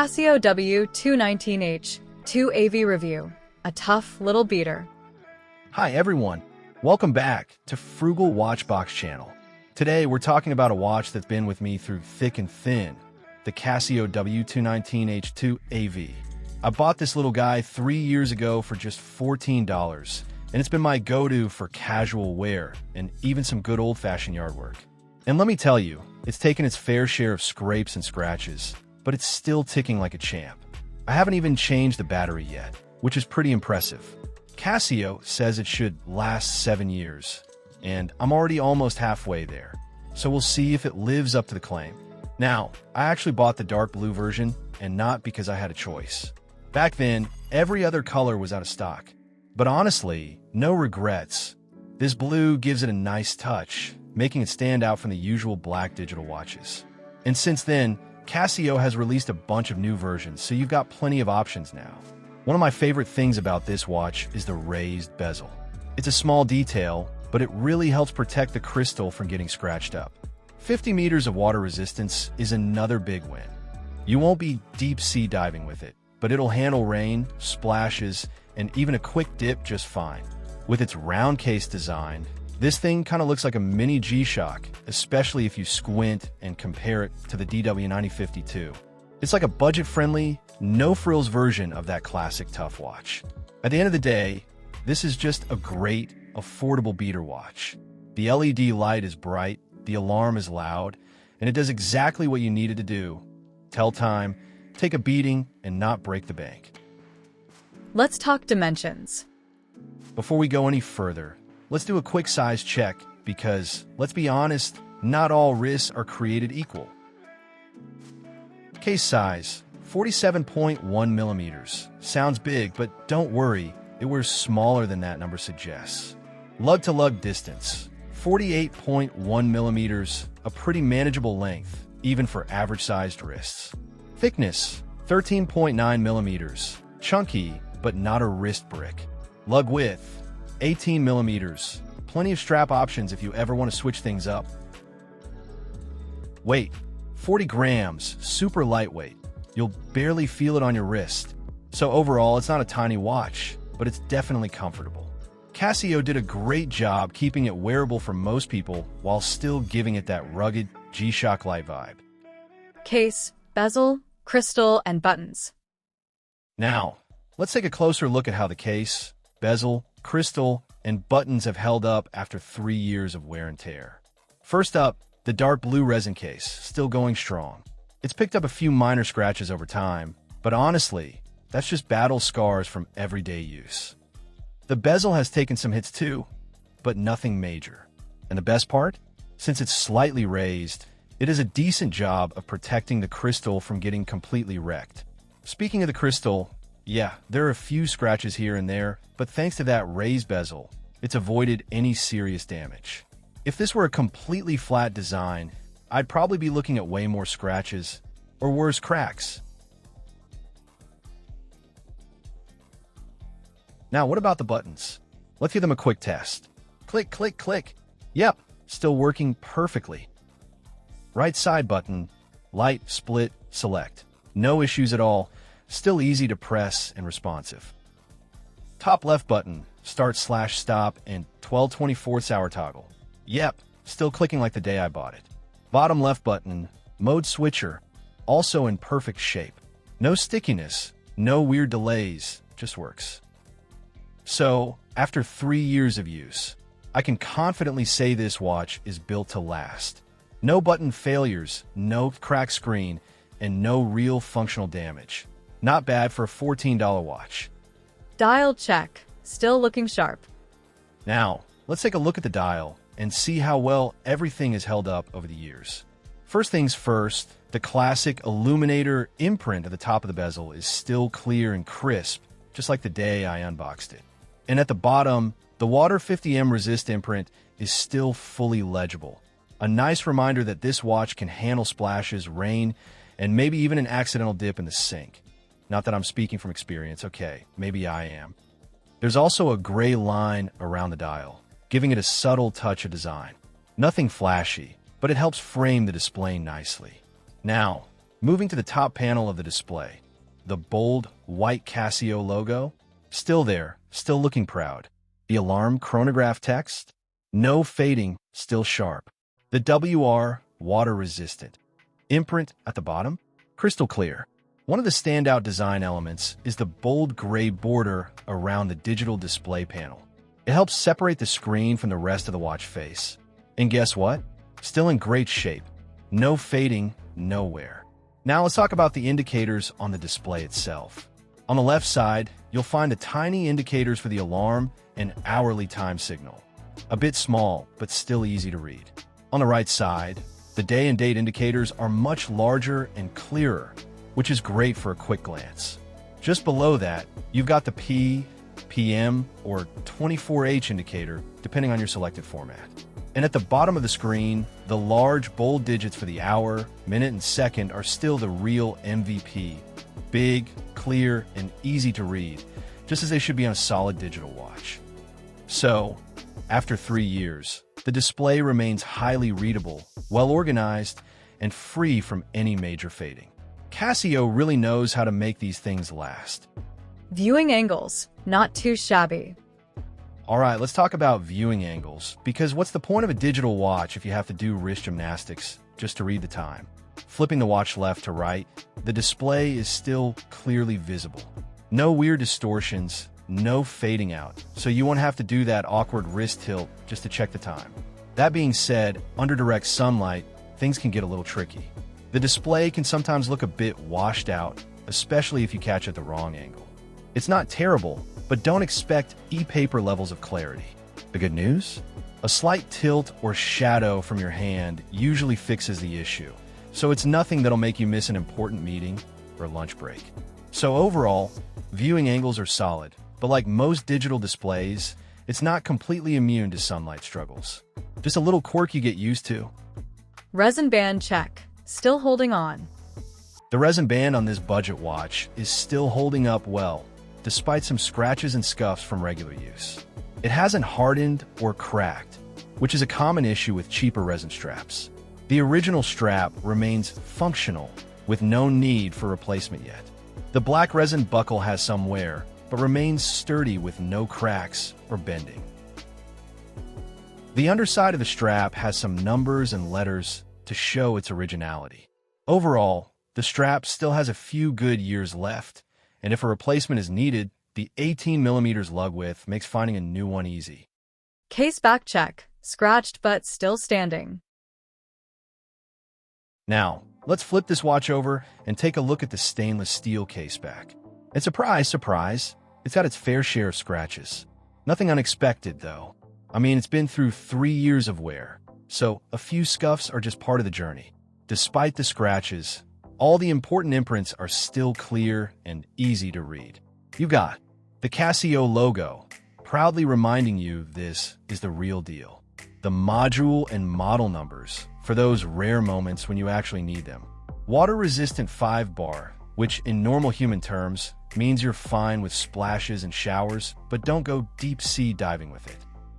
Casio W-219H 2AV review, a tough little beater. Hi everyone, welcome back to Frugal Watchbox channel. Today we're talking about a watch that's been with me through thick and thin, the Casio W-219H 2AV. I bought this little guy 3 years ago for just $14, and it's been my go-to for casual wear and even some good old-fashioned yard work. And let me tell you, it's taken its fair share of scrapes and scratches, but it's still ticking like a champ. I haven't even changed the battery yet, which is pretty impressive. Casio says it should last 7 years, and I'm already almost halfway there, so we'll see if it lives up to the claim. Now, I actually bought the dark blue version, and not because I had a choice. Back then, every other color was out of stock. But honestly, no regrets. This blue gives it a nice touch, making it stand out from the usual black digital watches. And since then, Casio has released a bunch of new versions, so you've got plenty of options now. One of my favorite things about this watch is the raised bezel. It's a small detail, but it really helps protect the crystal from getting scratched up. 50 meters of water resistance is another big win. You won't be deep sea diving with it, but it'll handle rain, splashes, and even a quick dip just fine. With its round case design, this thing kind of looks like a mini G-Shock, especially if you squint and compare it to the DW9052. It's like a budget-friendly, no-frills version of that classic tough watch. At the end of the day, this is just a great, affordable beater watch. The LED light is bright, the alarm is loud, and it does exactly what you need it to do. Tell time, take a beating, and not break the bank. Let's talk dimensions. Before we go any further, let's do a quick size check because, let's be honest, not all wrists are created equal. Case size, 47.1 millimeters. Sounds big, but don't worry, it wears smaller than that number suggests. Lug-to-lug distance, 48.1 millimeters, a pretty manageable length, even for average-sized wrists. Thickness, 13.9 millimeters, chunky, but not a wrist brick. Lug width, 18 millimeters. Plenty of strap options if you ever want to switch things up. Weight, 40 grams, super lightweight. You'll barely feel it on your wrist. So overall, it's not a tiny watch, but it's definitely comfortable. Casio did a great job keeping it wearable for most people while still giving it that rugged G-Shock light vibe. Case, bezel, crystal, and buttons. Now, let's take a closer look at how the case, bezel, crystal, and buttons have held up after 3 years of wear and tear. First up, the dark blue resin case, still going strong. It's picked up a few minor scratches over time, but honestly, that's just battle scars from everyday use. The bezel has taken some hits too, but nothing major. And the best part? Since it's slightly raised, it does a decent job of protecting the crystal from getting completely wrecked. Speaking of the crystal, yeah, there are a few scratches here and there, but thanks to that raised bezel, it's avoided any serious damage. If this were a completely flat design, I'd probably be looking at way more scratches, or worse, cracks. Now, what about the buttons? Let's give them a quick test. Click, click, click. Yep, still working perfectly. Right side button, light, split, select. No issues at all. Still easy to press and responsive. Top left button, start/stop, and 12/24 hour toggle. Yep, still clicking like the day I bought it. Bottom left button, mode switcher, also in perfect shape. No stickiness, no weird delays, just works. So, after 3 years of use, I can confidently say this watch is built to last. No button failures, no cracked screen, and no real functional damage. Not bad for a $14 watch. Dial check, still looking sharp. Now, let's take a look at the dial and see how well everything has held up over the years. First things first, the classic illuminator imprint at the top of the bezel is still clear and crisp, just like the day I unboxed it. And at the bottom, the Water 50M Resist imprint is still fully legible. A nice reminder that this watch can handle splashes, rain, and maybe even an accidental dip in the sink. Not that I'm speaking from experience, okay, maybe I am. There's also a gray line around the dial, giving it a subtle touch of design. Nothing flashy, but it helps frame the display nicely. Now, Moving to the top panel of the display, the bold, white Casio logo, still there, still looking proud. The alarm chronograph text, no fading, still sharp. The WR, water-resistant. Imprint at the bottom, crystal clear. One of the standout design elements is the bold gray border around the digital display panel. It helps separate the screen from the rest of the watch face. And guess what? Still in great shape. No fading, no wear. Now let's talk about the indicators on the display itself. On the left side, you'll find the tiny indicators for the alarm and hourly time signal. A bit small, but still easy to read. On the right side, the day and date indicators are much larger and clearer, which is great for a quick glance. Just below that, you've got the P, PM, or 24H indicator, depending on your selected format. And at the bottom of the screen, the large, bold digits for the hour, minute, and second are still the real MVP. Big, clear, and easy to read, just as they should be on a solid digital watch. So, after 3 years, the display remains highly readable, well-organized, and free from any major fading. Casio really knows how to make these things last. Viewing angles, not too shabby. All right, let's talk about viewing angles, because what's the point of a digital watch if you have to do wrist gymnastics just to read the time? Flipping the watch left to right, the display is still clearly visible. No weird distortions, no fading out, so you won't have to do that awkward wrist tilt just to check the time. That being said, under direct sunlight, things can get a little tricky. The display can sometimes look a bit washed out, especially if you catch it at the wrong angle. It's not terrible, but don't expect e-paper levels of clarity. The good news? A slight tilt or shadow from your hand usually fixes the issue, so it's nothing that'll make you miss an important meeting or lunch break. So overall, viewing angles are solid, but like most digital displays, it's not completely immune to sunlight struggles. Just a little quirk you get used to. Resin band check, still holding on. The resin band on this budget watch is still holding up well, despite some scratches and scuffs from regular use. It hasn't hardened or cracked, which is a common issue with cheaper resin straps. The original strap remains functional, with no need for replacement yet. The black resin buckle has some wear, but remains sturdy with no cracks or bending. The underside of the strap has some numbers and letters to show its originality. Overall, the strap still has a few good years left, and if a replacement is needed, the 18mm lug width makes finding a new one easy. Case back check, scratched but still standing. Now, let's flip this watch over and take a look at the stainless steel case back. And surprise, surprise, it's got its fair share of scratches. Nothing unexpected, though. I mean, it's been through 3 years of wear, so a few scuffs are just part of the journey. Despite the scratches, all the important imprints are still clear and easy to read. You've got the Casio logo, proudly reminding you this is the real deal. The module and model numbers for those rare moments when you actually need them. Water-resistant 5-bar, which in normal human terms means you're fine with splashes and showers, but don't go deep-sea diving with it.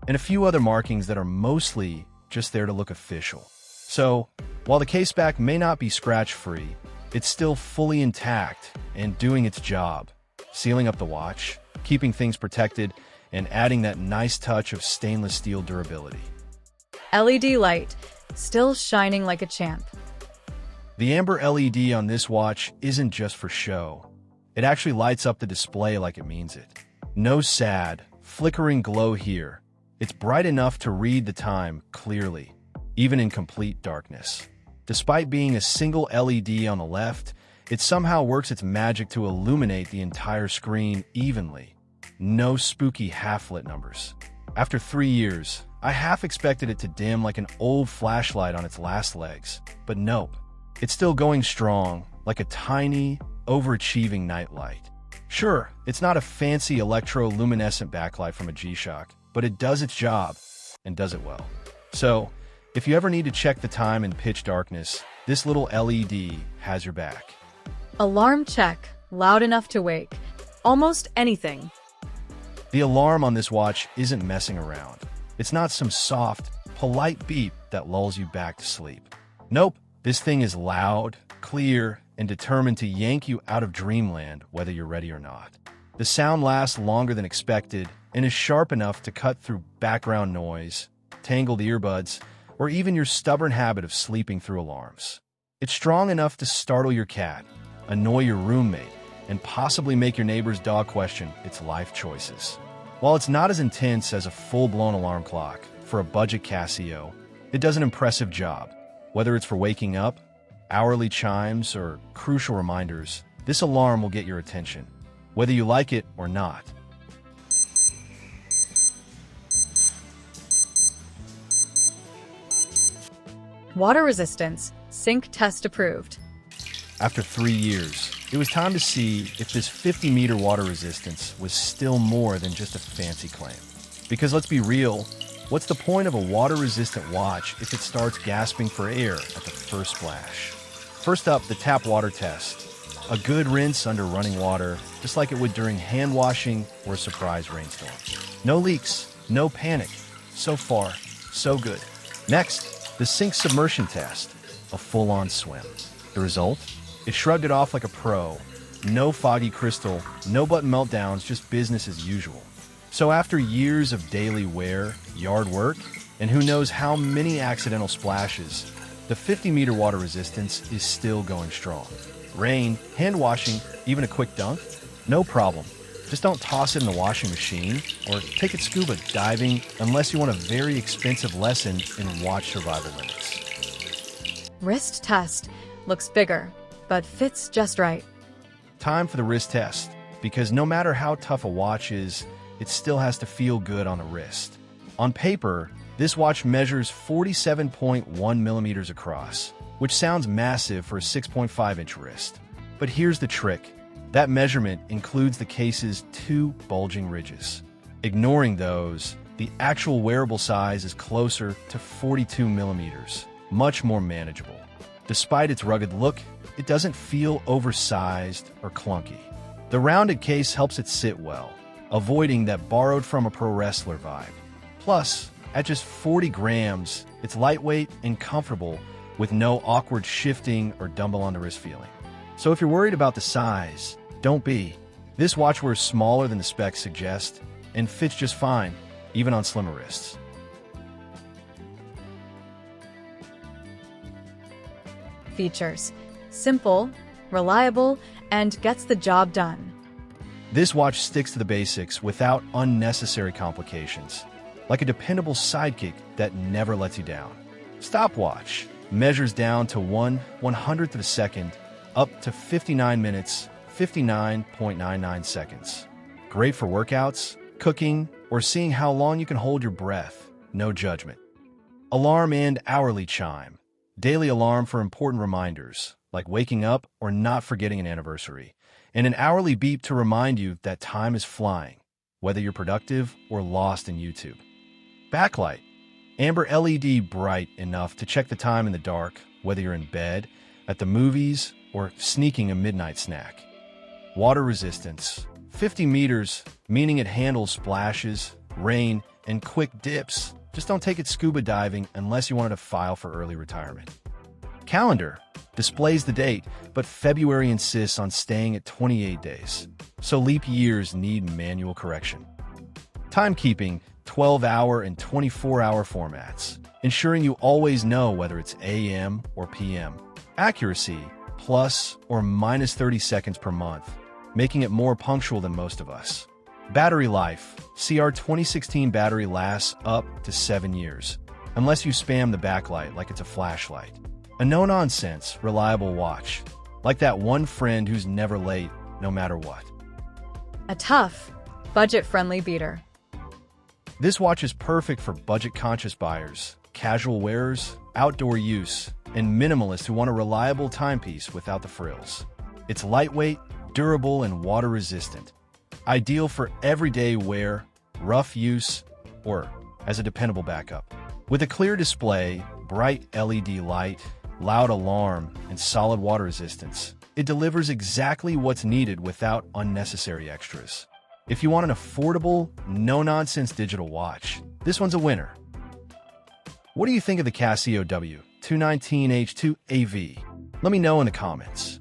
And a few other markings that are mostly just there to look official. So, while the case back may not be scratch-free, it's still fully intact and doing its job, sealing up the watch, keeping things protected, and adding that nice touch of stainless steel durability. LED light, still shining like a champ. The amber LED on this watch isn't just for show. It actually lights up the display like it means it. No sad, flickering glow here. It's bright enough to read the time clearly, even in complete darkness. Despite being a single LED on the left, it somehow works its magic to illuminate the entire screen evenly. No spooky half-lit numbers. After 3 years, I half expected it to dim like an old flashlight on its last legs, but nope. It's still going strong, like a tiny, overachieving nightlight. Sure, it's not a fancy electroluminescent backlight from a G-Shock, but it does its job, and does it well. So, if you ever need to check the time in pitch darkness, this little LED has your back. Alarm check, loud enough to wake. Almost anything. The alarm on this watch isn't messing around. It's not some soft, polite beep that lulls you back to sleep. Nope, This thing is loud, clear, and determined to yank you out of dreamland whether you're ready or not. The sound lasts longer than expected and is sharp enough to cut through background noise, tangled earbuds, or even your stubborn habit of sleeping through alarms. It's strong enough to startle your cat, annoy your roommate, and possibly make your neighbor's dog question its life choices. While it's not as intense as a full-blown alarm clock, for a budget Casio, it does an impressive job. Whether it's for waking up, hourly chimes, or crucial reminders, this alarm will get your attention, whether you like it or not. Water resistance, sink test approved. After 3 years, it was time to see if this 50-meter water resistance was still more than just a fancy claim. Because let's be real, what's the point of a water-resistant watch if it starts gasping for air at the first splash? First up, the tap water test. A good rinse under running water, just like it would during hand washing or a surprise rainstorm. No leaks, no panic. So far, so good. Next, the sink submersion test. A full-on swim. The result? It shrugged it off like a pro. No foggy crystal, no button meltdowns, just business as usual. So after years of daily wear, yard work, and who knows how many accidental splashes, the 50-meter water resistance is still going strong. Rain, hand washing, even a quick dunk? No problem. Just don't toss it in the washing machine or take it scuba diving unless you want a very expensive lesson in watch survival limits. Wrist test. Looks bigger, but fits just right. Time for the wrist test, because no matter how tough a watch is, it still has to feel good on the wrist. On paper, this watch measures 47.1 millimeters across, which sounds massive for a 6.5-inch wrist. But here's the trick. That measurement includes the case's 2 bulging ridges. Ignoring those, the actual wearable size is closer to 42 millimeters, much more manageable. Despite its rugged look, it doesn't feel oversized or clunky. The rounded case helps it sit well, avoiding that borrowed from a pro wrestler vibe. Plus, at just 40 grams, it's lightweight and comfortable with no awkward shifting or dumbbell on the wrist feeling. So if you're worried about the size, don't be. This watch wears smaller than the specs suggest and fits just fine, even on slimmer wrists. Features. Simple, reliable, and gets the job done. This watch sticks to the basics without unnecessary complications, like a dependable sidekick that never lets you down. Stopwatch measures down to 1/100th of a second, up to 59 minutes, 59.99 seconds. Great for workouts, cooking, or seeing how long you can hold your breath. No judgment. Alarm and hourly chime. Daily alarm for important reminders, like waking up or not forgetting an anniversary. And an hourly beep to remind you that time is flying, whether you're productive or lost in YouTube. Backlight. Amber LED bright enough to check the time in the dark, whether you're in bed, at the movies, or sneaking a midnight snack. Water resistance. 50 meters, meaning it handles splashes, rain, and quick dips. Just don't take it scuba diving unless you wanted to file for early retirement. Calendar displays the date, but February insists on staying at 28 days. So leap years need manual correction. Timekeeping, 12-hour and 24-hour formats, ensuring you always know whether it's AM or PM. Accuracy, plus or minus 30 seconds per month, making it more punctual than most of us. Battery life. CR 2016 battery lasts up to 7 years, unless you spam the backlight like it's a flashlight. A no-nonsense, reliable watch, like that one friend who's never late, no matter what. A tough, budget-friendly beater. This watch is perfect for budget-conscious buyers, casual wearers, outdoor use, and minimalists who want a reliable timepiece without the frills. It's lightweight, durable, and water-resistant. Ideal for everyday wear, rough use, or as a dependable backup. With a clear display, bright LED light, loud alarm, and solid water resistance, it delivers exactly what's needed without unnecessary extras. If you want an affordable, no-nonsense digital watch, this one's a winner. What do you think of the Casio W? W-219H2AV? Let me know in the comments.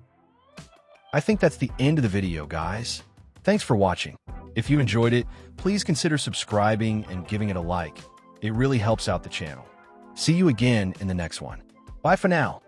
I think that's the end of the video, guys. Thanks for watching. If you enjoyed it, please consider subscribing and giving it a like. It really helps out the channel. See you again in the next one. Bye for now.